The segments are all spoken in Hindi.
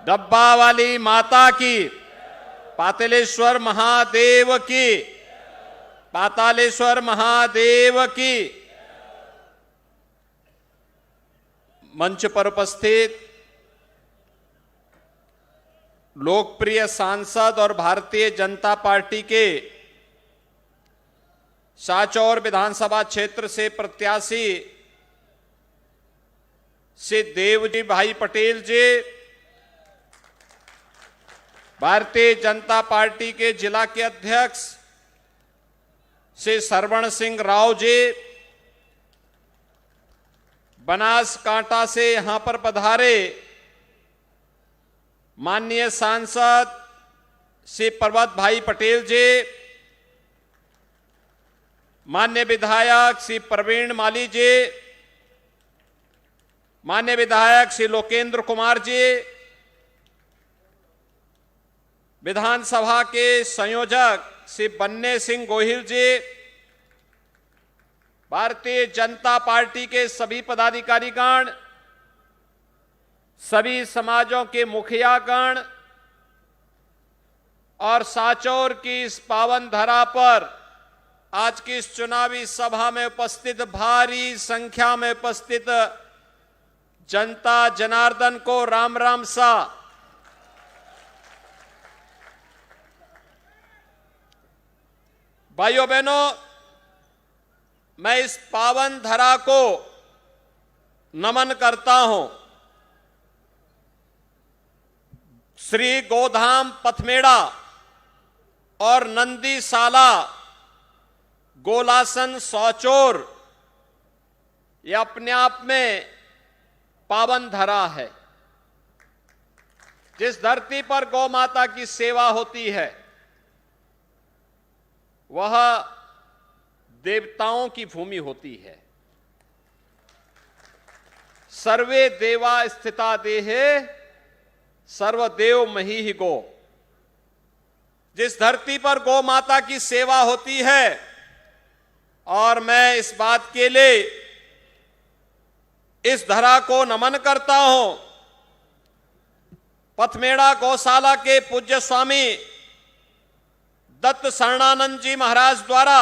डब्बा वाली माता की, पातालेश्वर महादेव की, पातालेश्वर महादेव की। मंच पर उपस्थित लोकप्रिय सांसद और भारतीय जनता पार्टी के सांचौर विधानसभा क्षेत्र से प्रत्याशी श्री देवजी भाई पटेल जी, भारतीय जनता पार्टी के जिला के अध्यक्ष श्री सरवण सिंह राव जी, बनासकांठा से यहां पर पधारे माननीय सांसद श्री पर्वत भाई पटेल जी, माननीय विधायक श्री प्रवीण माली जी, माननीय विधायक श्री लोकेंद्र कुमार जी, विधानसभा के संयोजक श्री बन्ने सिंह गोहिल जी, भारतीय जनता पार्टी के सभी पदाधिकारीगण, सभी समाजों के मुखियागण और सांचौर की इस पावन धरा पर आज की इस चुनावी सभा में उपस्थित भारी संख्या में उपस्थित जनता जनार्दन को राम राम सा। भाइयों बहनों, मैं इस पावन धरा को नमन करता हूं। श्री गोधाम पथमेड़ा और नंदीसाला गोलासन सांचौर ये अपने आप में पावन धरा है। जिस धरती पर गौ माता की सेवा होती है वह देवताओं की भूमि होती है। सर्वे देवा स्थिता देहे सर्वदेव मही ही गो। जिस धरती पर गौ माता की सेवा होती है, और मैं इस बात के लिए इस धरा को नमन करता हूं। पथमेड़ा गौशाला के पूज्य स्वामी दत्त शरणानंद जी महाराज द्वारा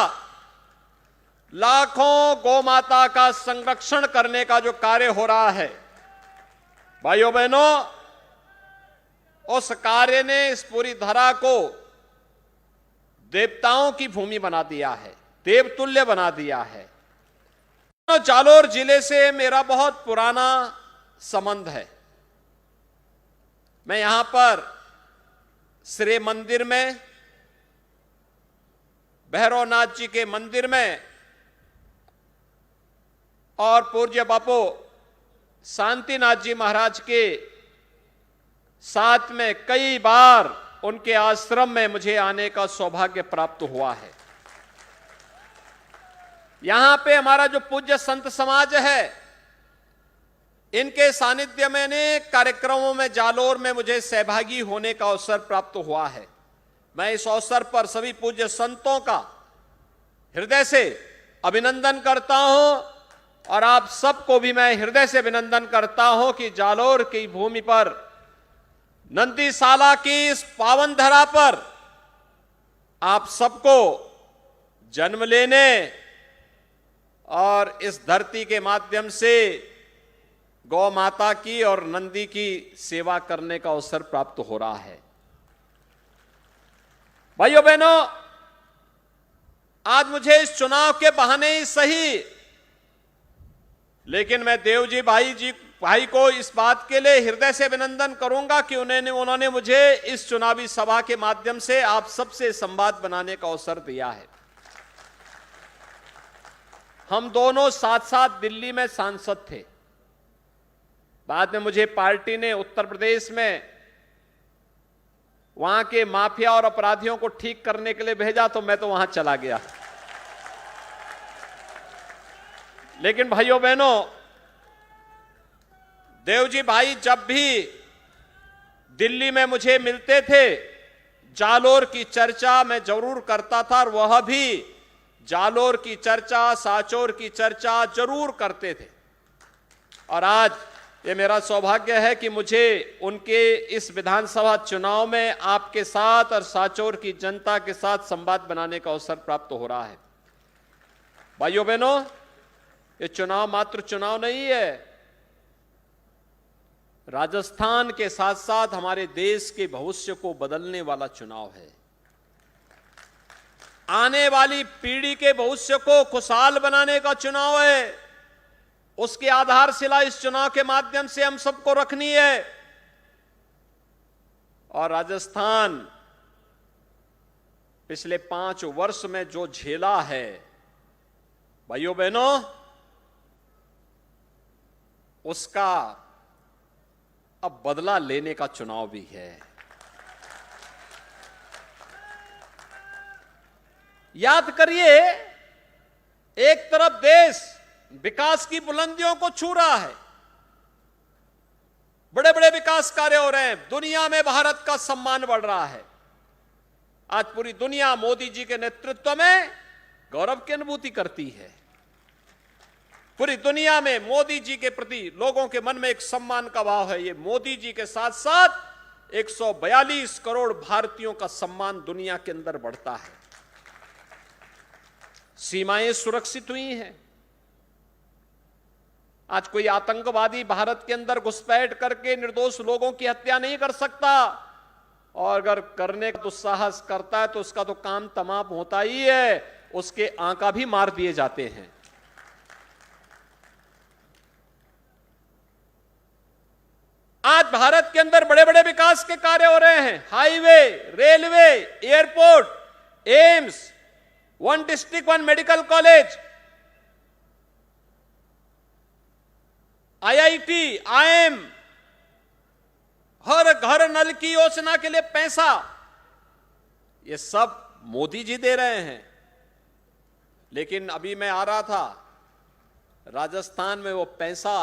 लाखों गौ माता का संरक्षण करने का जो कार्य हो रहा है, भाइयों बहनों, उस कार्य ने इस पूरी धरा को देवताओं की भूमि बना दिया है, देवतुल्य बना दिया है। जालोर जिले से मेरा बहुत पुराना संबंध है। मैं यहां पर श्री मंदिर में, भैरवनाथ जी के मंदिर में और पूज्य बापू शांतिनाथ जी महाराज के साथ में कई बार उनके आश्रम में मुझे आने का सौभाग्य प्राप्त हुआ है। यहां पे हमारा जो पूज्य संत समाज है, इनके सानिध्य में अनेक कार्यक्रमों में जालोर में मुझे सहभागी होने का अवसर प्राप्त हुआ है। मैं इस अवसर पर सभी पूज्य संतों का हृदय से अभिनंदन करता हूं, और आप सबको भी मैं हृदय से अभिनंदन करता हूं कि जालोर की भूमि पर, नंदीसाला की इस पावन धरा पर आप सबको जन्म लेने और इस धरती के माध्यम से गौ माता की और नंदी की सेवा करने का अवसर प्राप्त हो रहा है। भाइयों बहनों, आज मुझे इस चुनाव के बहाने ही सही, लेकिन मैं देवजी भाई को इस बात के लिए हृदय से अभिनंदन करूंगा कि उन्होंने मुझे इस चुनावी सभा के माध्यम से आप सबसे संवाद बनाने का अवसर दिया है। हम दोनों साथ साथ दिल्ली में सांसद थे। बाद में मुझे पार्टी ने उत्तर प्रदेश में वहां के माफिया और अपराधियों को ठीक करने के लिए भेजा, तो मैं तो वहां चला गया। लेकिन भाइयों बहनों, देवजी भाई जब भी दिल्ली में मुझे मिलते थे, जालोर की चर्चा मैं जरूर करता था, और वह भी जालोर की चर्चा, सांचौर की चर्चा जरूर करते थे। और आज ये मेरा सौभाग्य है कि मुझे उनके इस विधानसभा चुनाव में आपके साथ और सांचौर की जनता के साथ संवाद बनाने का अवसर प्राप्त हो रहा है। भाइयों बहनों, ये चुनाव मात्र चुनाव नहीं है। राजस्थान के साथ साथ हमारे देश के भविष्य को बदलने वाला चुनाव है। आने वाली पीढ़ी के भविष्य को खुशहाल बनाने का चुनाव है। उसकी आधारशिला इस चुनाव के माध्यम से हम सबको रखनी है। और राजस्थान पिछले 5 वर्ष में जो झेला है, भाइयों बहनों, उसका अब बदला लेने का चुनाव भी है। याद करिए, एक तरफ देश विकास की बुलंदियों को छू रहा है, बड़े बड़े विकास कार्य हो रहे हैं, दुनिया में भारत का सम्मान बढ़ रहा है। आज पूरी दुनिया मोदी जी के नेतृत्व में गौरव की अनुभूति करती है। पूरी दुनिया में मोदी जी के प्रति लोगों के मन में एक सम्मान का भाव है। ये मोदी जी के साथ साथ 142 करोड़ भारतीयों का सम्मान दुनिया के अंदर बढ़ता है। सीमाएं सुरक्षित हुई हैं। आज कोई आतंकवादी भारत के अंदर घुसपैठ करके निर्दोष लोगों की हत्या नहीं कर सकता, और अगर करने का दुस्साहस करता है तो उसका तो काम तमाम होता ही है, उसके आंका भी मार दिए जाते हैं। आज भारत के अंदर बड़े बड़े विकास के कार्य हो रहे हैं। Highway, railway, airport, AIIMS, 1 district 1 medical college, IIT, IIM, हर घर नल की योजना के लिए पैसा, ये सब मोदी जी दे रहे हैं। लेकिन अभी मैं आ रहा था, राजस्थान में वो पैसा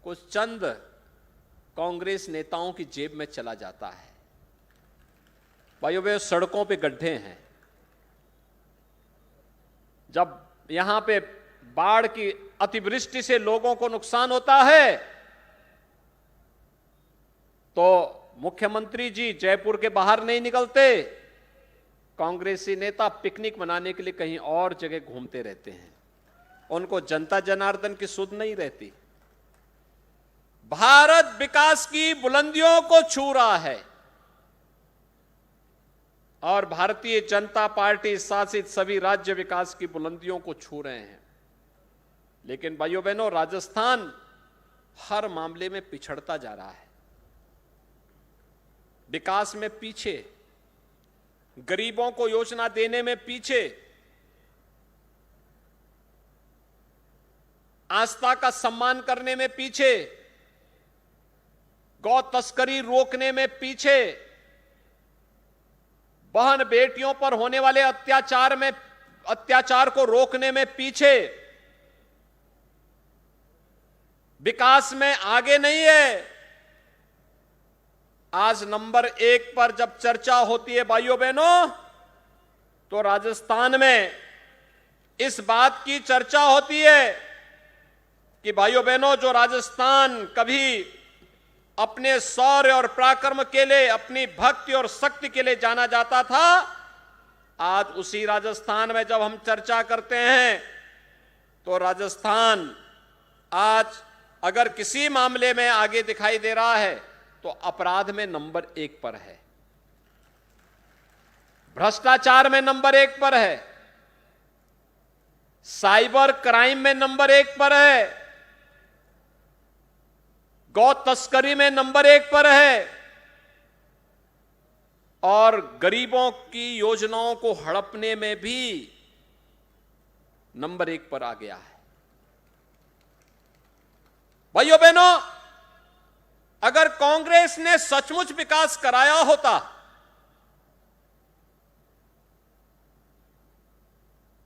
कुछ चंद कांग्रेस नेताओं की जेब में चला जाता है। भाइयों, वे सड़कों पे गड्ढे हैं। जब यहां पे बाढ़ की अतिवृष्टि से लोगों को नुकसान होता है तो मुख्यमंत्री जी जयपुर के बाहर नहीं निकलते, कांग्रेसी नेता पिकनिक मनाने के लिए कहीं और जगह घूमते रहते हैं। उनको जनता जनार्दन की सुध नहीं रहती। भारत विकास की बुलंदियों को छू रहा है और भारतीय जनता पार्टी शासित सभी राज्य विकास की बुलंदियों को छू रहे हैं। लेकिन भाइयों बहनों, राजस्थान हर मामले में पिछड़ता जा रहा है। विकास में पीछे, गरीबों को योजना देने में पीछे, आस्था का सम्मान करने में पीछे, गौ तस्करी रोकने में पीछे, बहन बेटियों पर होने वाले अत्याचार को रोकने में पीछे, विकास में आगे नहीं है। आज नंबर 1 पर जब चर्चा होती है भाइयों बहनों, तो राजस्थान में इस बात की चर्चा होती है कि भाइयों बहनों, जो राजस्थान कभी अपने शौर्य और पराक्रम के लिए, अपनी भक्ति और शक्ति के लिए जाना जाता था, आज उसी राजस्थान में जब हम चर्चा करते हैं तो राजस्थान आज अगर किसी मामले में आगे दिखाई दे रहा है तो अपराध में नंबर 1 पर है, भ्रष्टाचार में नंबर 1 पर है, साइबर क्राइम में नंबर 1 पर है, गौ तस्करी में नंबर 1 पर है, और गरीबों की योजनाओं को हड़पने में भी नंबर 1 पर आ गया है। भाइयों बहनों, अगर कांग्रेस ने सचमुच विकास कराया होता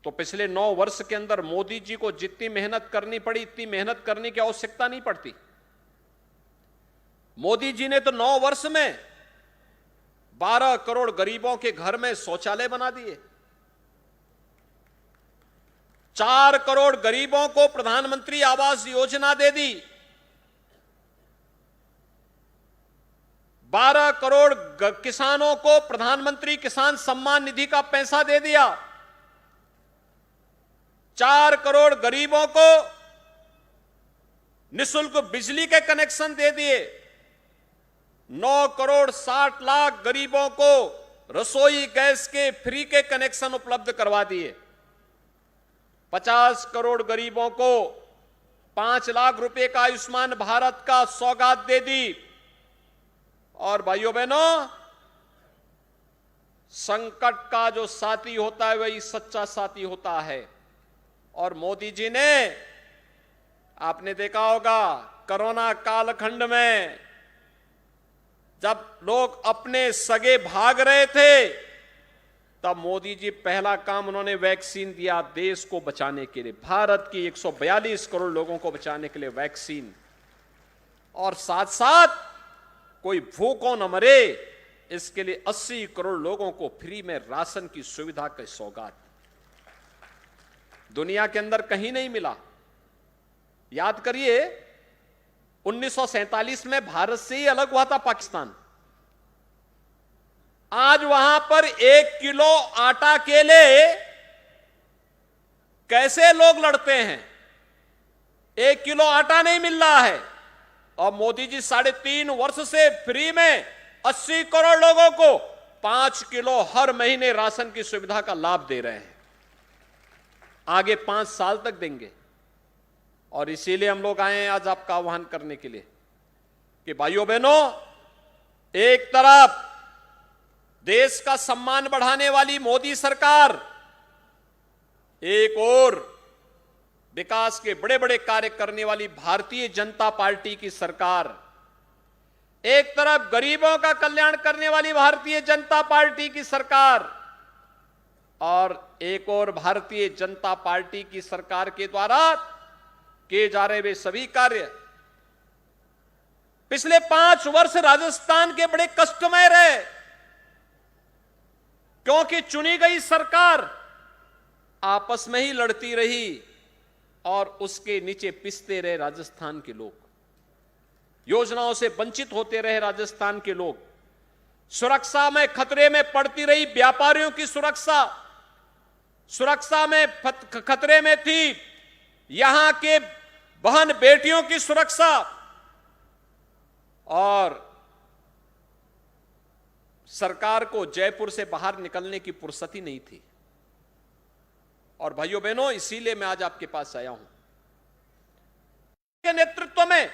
तो पिछले 9 वर्ष के अंदर मोदी जी को जितनी मेहनत करनी पड़ी, इतनी मेहनत करने की आवश्यकता नहीं पड़ती। मोदी जी ने तो 9 वर्ष में 12 करोड़ गरीबों के घर में शौचालय बना दिए, 4 करोड़ गरीबों को प्रधानमंत्री आवास योजना दे दी, 12 करोड़ किसानों को प्रधानमंत्री किसान सम्मान निधि का पैसा दे दिया, 4 करोड़ गरीबों को निःशुल्क बिजली के कनेक्शन दे दिए, 9 करोड़ 60 लाख गरीबों को रसोई गैस के फ्री के कनेक्शन उपलब्ध करवा दिए, 50 करोड़ गरीबों को 5 लाख रुपए का आयुष्मान भारत का सौगात दे दी। और भाइयों बहनों, संकट का जो साथी होता है वही सच्चा साथी होता है। और मोदी जी ने, आपने देखा होगा, कोरोना कालखंड में जब लोग अपने सगे भाग रहे थे, तब मोदी जी पहला काम उन्होंने वैक्सीन दिया देश को बचाने के लिए, भारत की 142 करोड़ लोगों को बचाने के लिए वैक्सीन। और साथ साथ कोई भूखों न मरे इसके लिए 80 करोड़ लोगों को फ्री में राशन की सुविधा की सौगात। दुनिया के अंदर कहीं नहीं मिला। याद करिए, 1947 में भारत से ही अलग हुआ था पाकिस्तान। आज वहां पर 1 किलो आटा के लिए कैसे लोग लड़ते हैं, 1 किलो आटा नहीं मिल रहा है। और मोदी जी 3.5 वर्ष से फ्री में 80 करोड़ लोगों को 5 किलो हर महीने राशन की सुविधा का लाभ दे रहे हैं, आगे 5 साल तक देंगे। और इसीलिए हम लोग आए हैं आज आपका आह्वान करने के लिए कि भाइयों बहनों, एक तरफ देश का सम्मान बढ़ाने वाली मोदी सरकार, एक और विकास के बड़े बड़े कार्य करने वाली भारतीय जनता पार्टी की सरकार, एक तरफ गरीबों का कल्याण करने वाली भारतीय जनता पार्टी की सरकार, और एक और भारतीय जनता पार्टी की सरकार के द्वारा किए जा रहे वे सभी कार्य। पिछले 5 वर्ष राजस्थान के बड़े कष्टमय रहे, क्योंकि चुनी गई सरकार आपस में ही लड़ती रही और उसके नीचे पिसते रहे राजस्थान के लोग, योजनाओं से वंचित होते रहे राजस्थान के लोग, सुरक्षा में खतरे में पड़ती रही व्यापारियों की सुरक्षा, सुरक्षा में खतरे में थी यहां के बहन बेटियों की सुरक्षा, और सरकार को जयपुर से बाहर निकलने की फुर्सत ही नहीं थी। और भाइयों बहनों, इसीलिए मैं आज आपके पास आया हूं। के नेतृत्व में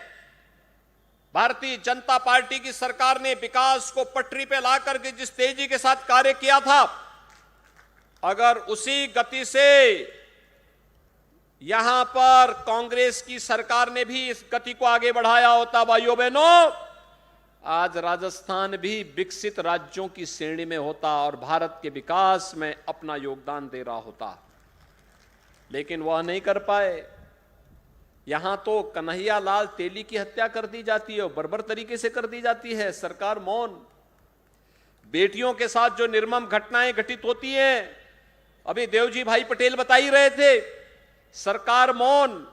भारतीय जनता पार्टी की सरकार ने विकास को पटरी पे लाकर के जिस तेजी के साथ कार्य किया था, अगर उसी गति से यहां पर कांग्रेस की सरकार ने भी इस गति को आगे बढ़ाया होता, भाइयों बहनों, आज राजस्थान भी विकसित राज्यों की श्रेणी में होता और भारत के विकास में अपना योगदान दे रहा होता। लेकिन वह नहीं कर पाए। यहां तो कन्हैया लाल तेली की हत्या कर दी जाती है और बर्बर तरीके से कर दी जाती है, सरकार मौन। बेटियों के साथ जो निर्मम घटनाएं घटित होती हैं, अभी देवजी भाई पटेल बता ही रहे थे, सरकार मौन।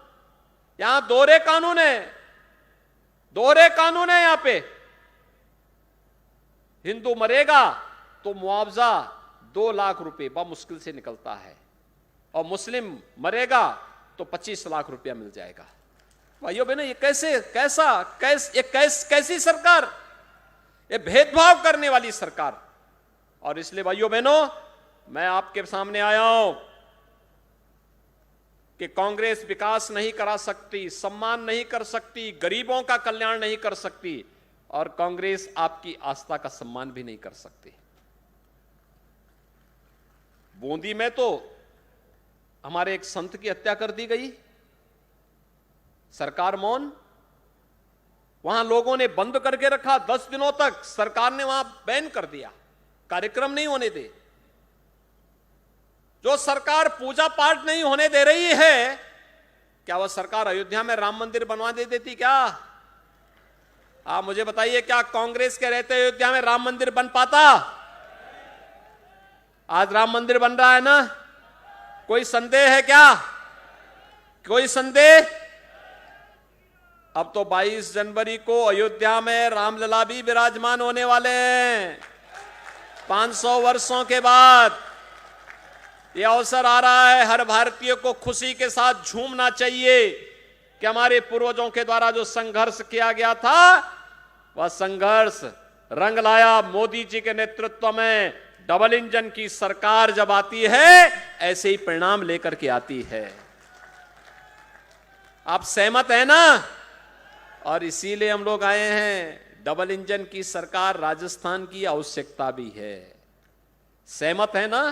यहां दोहरे कानून है, दोहरे कानून है। यहां पे हिंदू मरेगा तो मुआवजा 2 लाख रुपए मुश्किल से निकलता है, और मुस्लिम मरेगा तो 25 लाख रुपया मिल जाएगा। भाइयों बहनों, ये कैसी सरकार, ये भेदभाव करने वाली सरकार। और इसलिए भाइयों बहनों, मैं आपके सामने आया हूं कि कांग्रेस विकास नहीं करा सकती, सम्मान नहीं कर सकती, गरीबों का कल्याण नहीं कर सकती, और कांग्रेस आपकी आस्था का सम्मान भी नहीं कर सकती। बूंदी में तो हमारे एक संत की हत्या कर दी गई, सरकार मौन। वहां लोगों ने बंद करके रखा 10 दिनों तक, सरकार ने वहां बैन कर दिया, कार्यक्रम नहीं होने दे। जो सरकार पूजा पाठ नहीं होने दे रही है, क्या वह सरकार अयोध्या में राम मंदिर बनवा दे देती क्या? आप मुझे बताइए, क्या कांग्रेस के रहते अयोध्या में राम मंदिर बन पाता? आज राम मंदिर बन रहा है ना, कोई संदेह है क्या? कोई संदेह? अब तो 22 जनवरी को अयोध्या में रामलला भी विराजमान होने वाले हैं। 500 वर्षों के बाद यह अवसर आ रहा है। हर भारतीय को खुशी के साथ झूमना चाहिए कि हमारे पूर्वजों के द्वारा जो संघर्ष किया गया था वह संघर्ष रंग लाया। मोदी जी के नेतृत्व में डबल इंजन की सरकार जब आती है ऐसे ही परिणाम लेकर के आती है। आप सहमत हैं ना? और इसीलिए हम लोग आए हैं। डबल इंजन की सरकार राजस्थान की आवश्यकता भी है। सहमत है ना?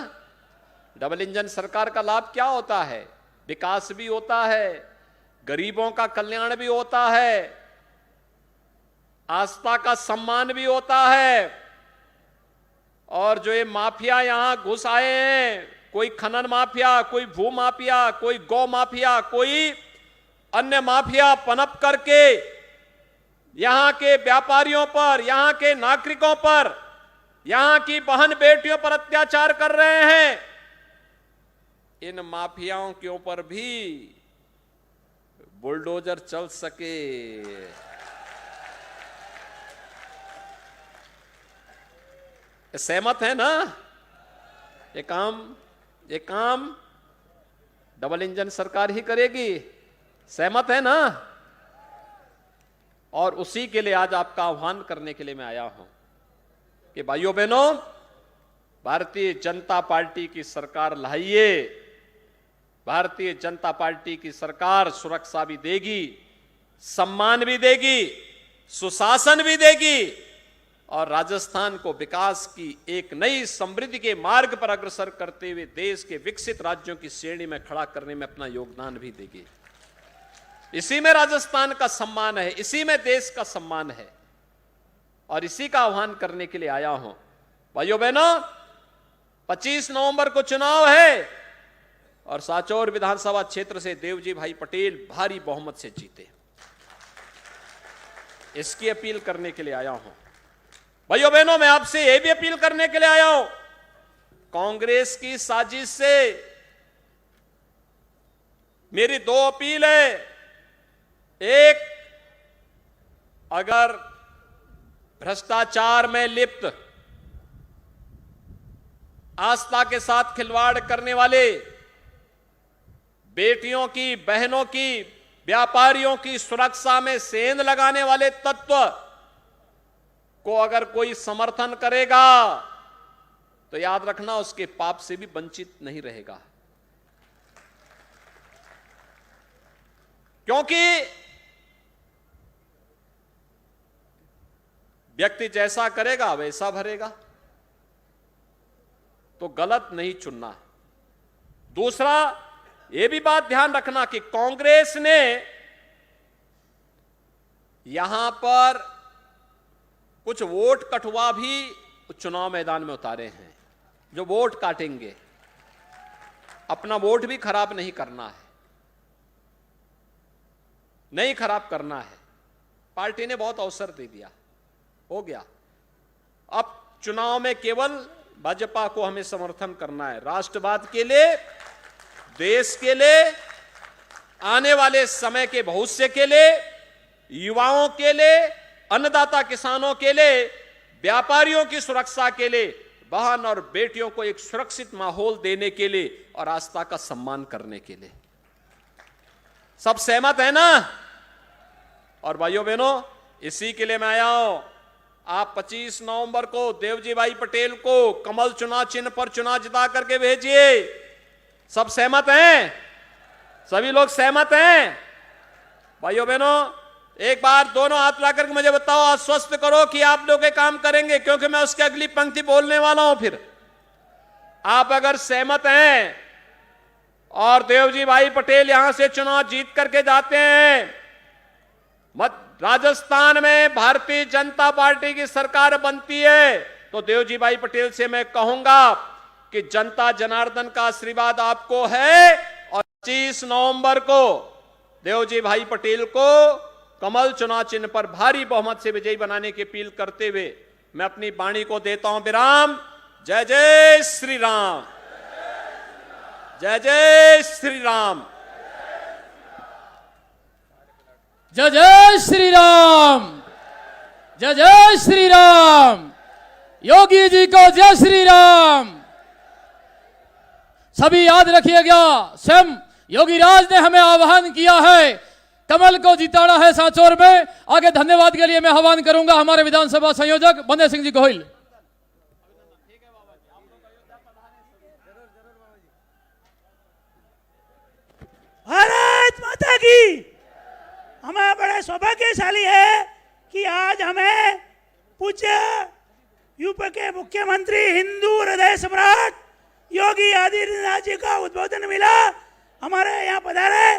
डबल इंजन सरकार का लाभ क्या होता है? विकास भी होता है, गरीबों का कल्याण भी होता है, आस्था का सम्मान भी होता है। और जो ये माफिया यहां घुस आए हैं, कोई खनन माफिया, कोई भू माफिया, कोई गौ माफिया, कोई अन्य माफिया पनप करके यहां के व्यापारियों पर, यहां के नागरिकों पर, यहां की बहन बेटियों पर अत्याचार कर रहे हैं। इन माफियाओं के ऊपर भी बुलडोजर चल सके। सहमत है ना? ये काम डबल इंजन सरकार ही करेगी। सहमत है ना? और उसी के लिए आज आपका आह्वान करने के लिए मैं आया हूं कि भाइयों बहनों, भारतीय जनता पार्टी की सरकार लाइए। भारतीय जनता पार्टी की सरकार सुरक्षा भी देगी, सम्मान भी देगी, सुशासन भी देगी और राजस्थान को विकास की एक नई समृद्धि के मार्ग पर अग्रसर करते हुए देश के विकसित राज्यों की श्रेणी में खड़ा करने में अपना योगदान भी देगी। इसी में राजस्थान का सम्मान है, इसी में देश का सम्मान है और इसी का आह्वान करने के लिए आया हूं। भाइयों बहनों, 25 नवंबर को चुनाव है और सांचौर विधानसभा क्षेत्र से देवजी भाई पटेल भारी बहुमत से जीते। इसकी अपील करने के लिए आया हूं। भाइयों बहनों, मैं आपसे यह भी अपील करने के लिए आया हूं, कांग्रेस की साजिश से मेरी दो अपील है। एक, अगर भ्रष्टाचार में लिप्त, आस्था के साथ खिलवाड़ करने वाले, बेटियों की, बहनों की, व्यापारियों की सुरक्षा में सेंध लगाने वाले तत्व को अगर कोई समर्थन करेगा तो याद रखना उसके पाप से भी वंचित नहीं रहेगा। क्योंकि व्यक्ति जैसा करेगा वैसा भरेगा, तो गलत नहीं चुनना। दूसरा, यह भी बात ध्यान रखना कि कांग्रेस ने यहां पर कुछ वोट कटवा भी चुनाव मैदान में उतारे हैं। जो वोट काटेंगे, अपना वोट भी खराब नहीं करना है, नहीं खराब करना है। पार्टी ने बहुत अवसर दे दिया, हो गया। अब चुनाव में केवल भाजपा को हमें समर्थन करना है। राष्ट्रवाद के लिए, देश के लिए, आने वाले समय के भविष्य के लिए, युवाओं के लिए, अन्नदाता किसानों के लिए, व्यापारियों की सुरक्षा के लिए, बहन और बेटियों को एक सुरक्षित माहौल देने के लिए और आस्था का सम्मान करने के लिए। सब सहमत है ना? और भाइयों बहनों, इसी के लिए मैं आया हूं। आप 25 नवंबर को देवजी भाई पटेल को कमल चुनाव चिन्ह पर चुनाव जिता करके भेजिए। सब सहमत हैं? सभी लोग सहमत हैं? भाइयों बहनों, एक बार दोनों हाथ लाकर मुझे बताओ, आश्वस्त करो कि आप लोग ये काम करेंगे, क्योंकि मैं उसकी अगली पंक्ति बोलने वाला हूं। फिर आप अगर सहमत हैं और देवजी भाई पटेल यहां से चुनाव जीत करके जाते हैं, राजस्थान में भारतीय जनता पार्टी की सरकार बनती है, तो देवजी भाई पटेल से मैं कहूंगा कि जनता जनार्दन का आशीर्वाद आपको है और 25 नवंबर को देवजी भाई पटेल को कमल चुनाव चिन्ह पर भारी बहुमत से विजयी बनाने की अपील करते हुए मैं अपनी वाणी को देता हूं विराम। जय जय श्री राम, जय जय श्री राम। जय जय श्री राम, जय जय श्री राम, योगी जी को जय श्री राम। सभी याद रखिएगा, स्वयं योगी राज ने हमें आह्वान किया है, कमल को जिताना है सांचौर में। आगे धन्यवाद के लिए मैं आह्वान करूंगा हमारे विधानसभा संयोजक बंदे सिंह जी गोहिल। भारत माता की। हमें बड़े सौभाग्यशाली है कि आज हमें पूज्य यूपी के मुख्यमंत्री, हिंदू हृदय सम्राट योगी आदित्यनाथ जी का उद्बोधन मिला। हमारे यहाँ पधारे